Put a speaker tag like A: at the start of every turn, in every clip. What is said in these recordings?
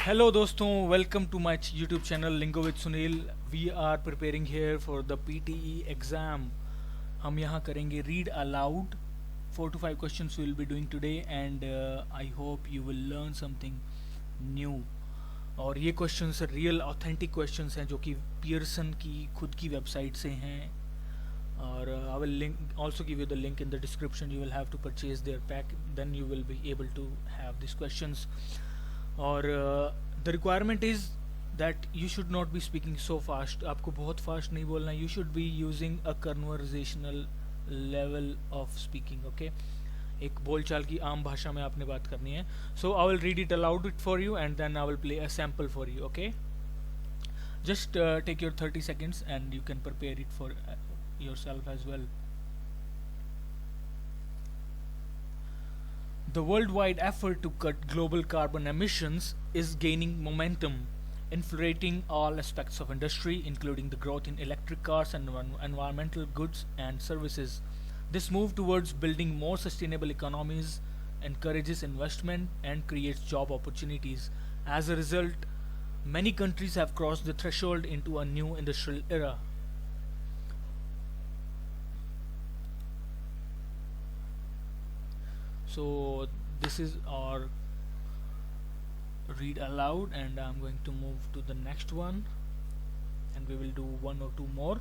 A: Hello दोस्तों, welcome to my YouTube channel Lingo with Sunil. We are preparing here for the PTE exam. हम यहाँ करेंगे read aloud. 4 to 5 questions we will be doing today, and I hope you will learn something new. और ये questions real authentic questions हैं जो कि Pearson की खुद की वेबसाइट से हैं. और I will also give you the link in the description. You will have to purchase their pack, then you will be able to have these questions. और the requirement is that you should not be speaking so fast. आपको बहुत fast नहीं बोलना. You should be using a conversational level of speaking. Okay, एक बोलचाल की आम भाषा में आपने बात करनी है. So I will read it aloud it for you and then I will play a sample for you. Okay, just take your 30 seconds and you can prepare it for yourself as well. The worldwide effort to cut global carbon emissions is gaining momentum, infiltrating all aspects of industry, including the growth in electric cars and environmental goods and services. This move towards building more sustainable economies encourages investment and creates job opportunities. As a result, many countries have crossed the threshold into a new industrial era. So this is our read aloud, and I'm going to move to the next one and we will do 1 or 2 more.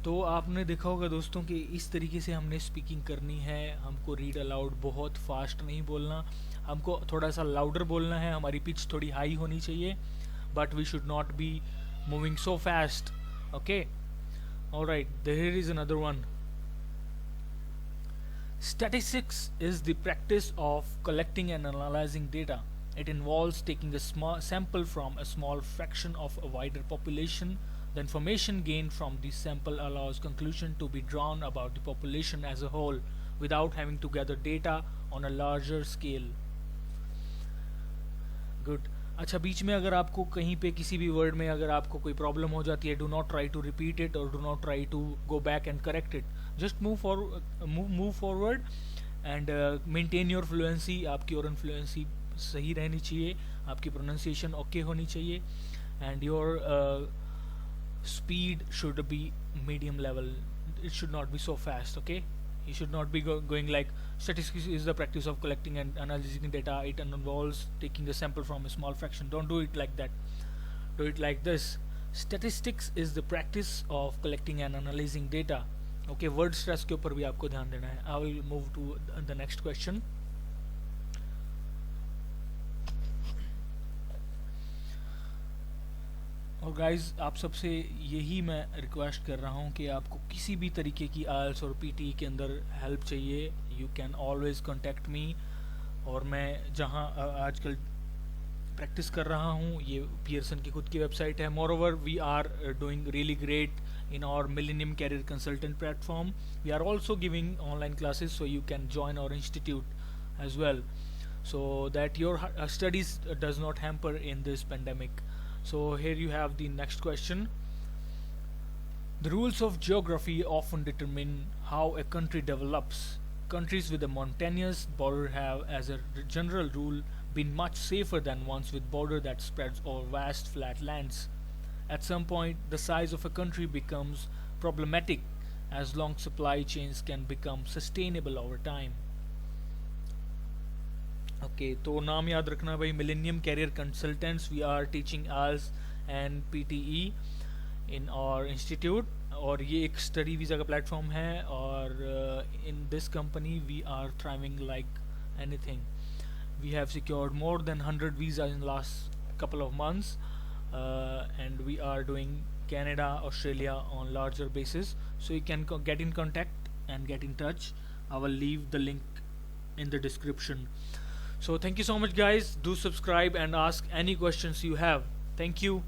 A: तो आपने देखा होगा दोस्तों कि इस तरीके से हमने स्पीकिंग करनी है. हमको रीड अलाउड बहुत फास्ट नहीं बोलना, हमको थोड़ा सा लाउडर बोलना है. हमारी पिच थोड़ी हाई होनी चाहिए, but we should not be moving so fast. Okay, alright, there is another one. Statistics is the practice of collecting and analyzing data. It involves taking a small sample from a small fraction of a wider population. The information gained from this sample allows conclusion to be drawn about the population as a whole without having to gather data on a larger scale. Good. अच्छा, बीच में अगर आपको कहीं पे किसी भी word में अगर आपको कोई प्रॉब्लम हो जाती है, do not try to repeat it और do not try to go back and correct it. Just move forward and maintain your fluency. आपकी ओरल फ्लुएंसी सही रहनी चाहिए, आपकी प्रोनाउंसिएशन ओके होनी चाहिए, and your speed should be medium level. It should not be so fast. Okay, you should not be going like, statistics is the practice of collecting and analyzing data. It involves taking a sample from a small fraction. Don't do it like that, do it like this. Statistics is the practice of collecting and analyzing data. Okay, word stress के ऊपर भी आपको ध्यान देना है. I will move to the next question. और guys, आप सबसे यही मैं रिक्वेस्ट कर रहा हूँ कि आपको किसी भी तरीके की आइल्स और पीटी के अंदर हेल्प चाहिए, you can always contact me. और मैं जहाँ आजकल प्रैक्टिस कर रहा हूँ, ये पियर्सन की खुद की वेबसाइट है. Moreover, we are doing really great in our Millennium Career Consultant platform. We are also giving online classes, so you can join our institute as well, so that your studies does not hamper in this pandemic. So here you have the next question. The rules of geography often determine how a country develops. Countries with a mountainous border have, as a general rule, been much safer than ones with border that spreads over vast flat lands. At some point, the size of a country becomes problematic as long supply chains can become sustainable over time. Okay, तो नाम याद रखना भाई, Millennium Career Consultants. We are teaching IELTS and PTE in our institute. और ये एक study visa का platform है, और in this company we are thriving like anything. We have secured more than 100 visas in last couple of months. And we are doing Canada, Australia on larger basis, so you can get in contact and get in touch. I will leave the link in the description. So thank you so much guys. Do subscribe and ask any questions you have. Thank you.